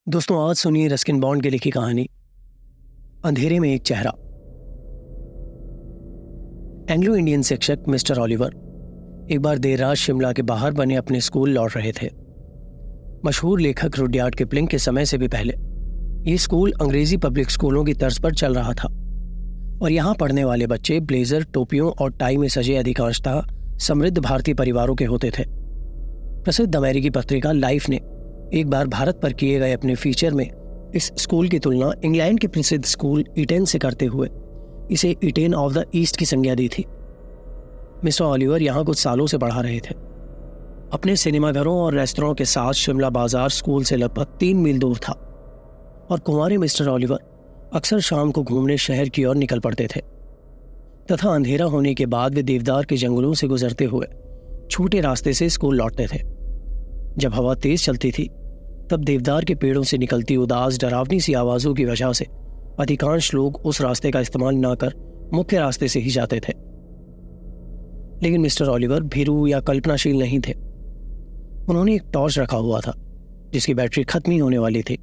दोस्तों, आज सुनिए रस्किन बॉन्ड की लिखी कहानी अंधेरे में एक चेहरा। एंग्लो इंडियन शिक्षक मिस्टर ओलिवर एक बार देर रात शिमला के बाहर बने अपने स्कूल लौट रहे थे। मशहूर लेखक रुडयार्ड किपलिंग के समय से भी पहले ये स्कूल अंग्रेजी पब्लिक स्कूलों की तर्ज पर चल रहा था और यहाँ पढ़ने वाले बच्चे ब्लेजर, टोपियों और टाई में सजे अधिकांशतः समृद्ध भारतीय परिवारों के होते थे। प्रसिद्ध अमेरिकी पत्रिका लाइफ ने एक बार भारत पर किए गए अपने फीचर में इस स्कूल की तुलना इंग्लैंड के प्रसिद्ध स्कूल ईटेन से करते हुए इसे ईटेन ऑफ द ईस्ट की संज्ञा दी थी। मिस्टर ओलिवर यहाँ कुछ सालों से पढ़ा रहे थे। अपने सिनेमाघरों और रेस्तरां के साथ शिमला बाजार स्कूल से लगभग 3 मील दूर था और कुंवारे मिस्टर ओलिवर अक्सर शाम को घूमने शहर की ओर निकल पड़ते थे तथा अंधेरा होने के बाद वे देवदार के जंगलों से गुजरते हुए छोटे रास्ते से स्कूल लौटते थे। जब हवा तेज चलती थी तब देवदार के पेड़ों से निकलती उदास डरावनी सी आवाज़ों की वजह से अधिकांश लोग उस रास्ते का इस्तेमाल न कर मुख्य रास्ते से ही जाते थे। लेकिन मिस्टर ओलिवर भीरू या कल्पनाशील नहीं थे। उन्होंने एक टॉर्च रखा हुआ था जिसकी बैटरी खत्म ही होने वाली थी।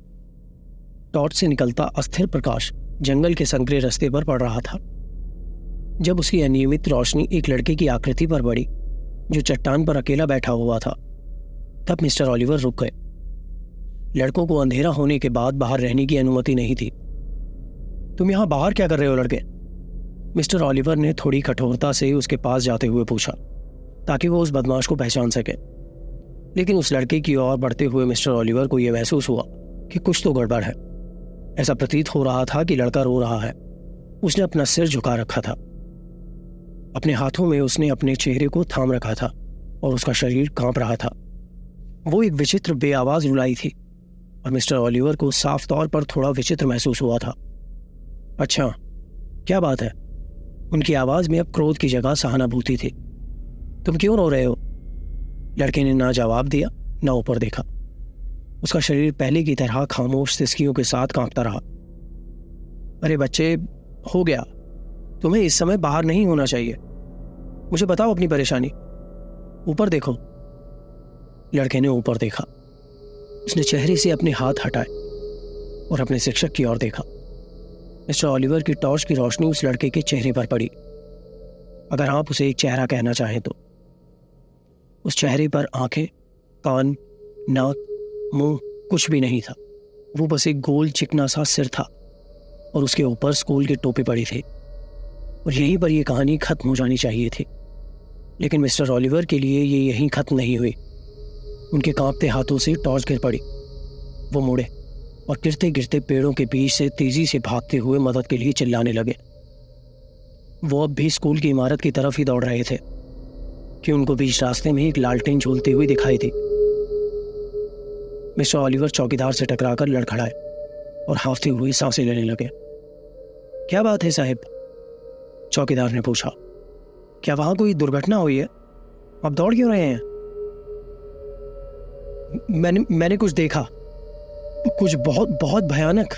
टॉर्च से निकलता अस्थिर प्रकाश जंगल के संकरे रास्ते पर पड़ रहा था। जब उसकी अनियमित रोशनी एक लड़के की आकृति पर पड़ी जो चट्टान पर अकेला बैठा हुआ था, तब मिस्टर ओलिवर रुक गए। लड़कों को अंधेरा होने के बाद बाहर रहने की अनुमति नहीं थी। तुम यहां बाहर क्या कर रहे हो लड़के? मिस्टर ओलिवर ने थोड़ी कठोरता से उसके पास जाते हुए पूछा ताकि वो उस बदमाश को पहचान सके। लेकिन उस लड़के की ओर बढ़ते हुए मिस्टर ओलिवर को यह महसूस हुआ कि कुछ तो गड़बड़ है। ऐसा प्रतीत हो रहा था कि लड़का रो रहा है। उसने अपना सिर झुका रखा था। अपने हाथों में उसने अपने चेहरे को थाम रखा था और उसका शरीर कांप रहा था। वो एक विचित्र बेआवाज रुलाई थी और मिस्टर ओलिवर को साफ तौर पर थोड़ा विचित्र महसूस हुआ था। अच्छा, क्या बात है? उनकी आवाज में अब क्रोध की जगह सहानुभूति थी। तुम क्यों रो रहे हो? लड़के ने ना जवाब दिया ना ऊपर देखा। उसका शरीर पहले की तरह खामोश सिसकियों के साथ कांपता रहा। अरे बच्चे, हो गया। तुम्हें इस समय बाहर नहीं होना चाहिए। मुझे बताओ अपनी परेशानी। ऊपर देखो। लड़के ने ऊपर देखा। उसने चेहरे से अपने हाथ हटाए और अपने शिक्षक की ओर देखा। मिस्टर ओलिवर की टॉर्च की रोशनी उस लड़के के चेहरे पर पड़ी, अगर आप उसे एक चेहरा कहना चाहें तो। उस चेहरे पर आंखें, कान, नाक, मुंह कुछ भी नहीं था। वो बस एक गोल चिकना सा सिर था और उसके ऊपर स्कूल की टोपी पड़ी थी और यहीं पर यह कहानी खत्म हो जानी चाहिए थी। लेकिन मिस्टर ओलिवर के लिए ये यहीं खत्म नहीं हुई। उनके कांपते हाथों से टॉर्च गिर पड़ी। वो मुड़े और गिरते गिरते पेड़ों के बीच से तेजी से भागते हुए मदद के लिए चिल्लाने लगे। वो अब भी स्कूल की इमारत की तरफ ही दौड़ रहे थे कि उनको बीच रास्ते में एक लालटेन झूलती हुई दिखाई दी। मिस्टर ओलिवर चौकीदार से टकराकर लड़खड़ाए और हांफते हुए सांसें लेने लगे। क्या बात है साहब? चौकीदार ने पूछा। क्या वहां कोई दुर्घटना हुई है? आप दौड़ क्यों रहे हैं? मैंने कुछ देखा, कुछ बहुत बहुत भयानक।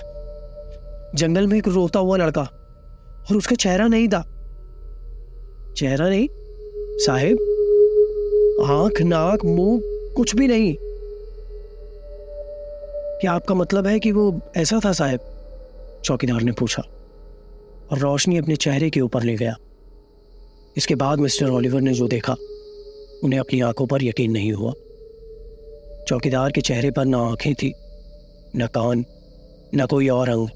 जंगल में एक रोता हुआ लड़का और उसका चेहरा नहीं था। चेहरा नहीं साहब? आंख, नाक, मुंह कुछ भी नहीं। क्या आपका मतलब है कि वो ऐसा था साहब? चौकीदार ने पूछा और रोशनी अपने चेहरे के ऊपर ले गया। इसके बाद मिस्टर ओलिवर ने जो देखा उन्हें अपनी आंखों पर यकीन नहीं हुआ। चौकीदार के चेहरे पर न आंखें थी, न कान, न कोई और अंग,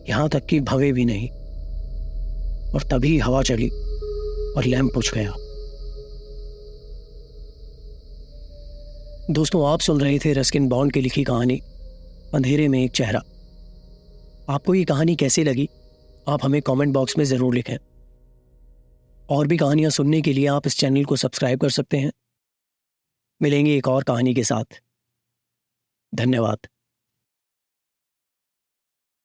यहां तक कि भवें भी नहीं। और तभी हवा चली और लैंप बुझ गया। दोस्तों, आप सुन रहे थे रस्किन बॉन्ड की लिखी कहानी अंधेरे में एक चेहरा। आपको ये कहानी कैसी लगी आप हमें कमेंट बॉक्स में ज़रूर लिखें। और भी कहानियां सुनने के लिए आप इस चैनल को सब्सक्राइब कर सकते हैं। मिलेंगे एक और कहानी के साथ। धन्यवाद।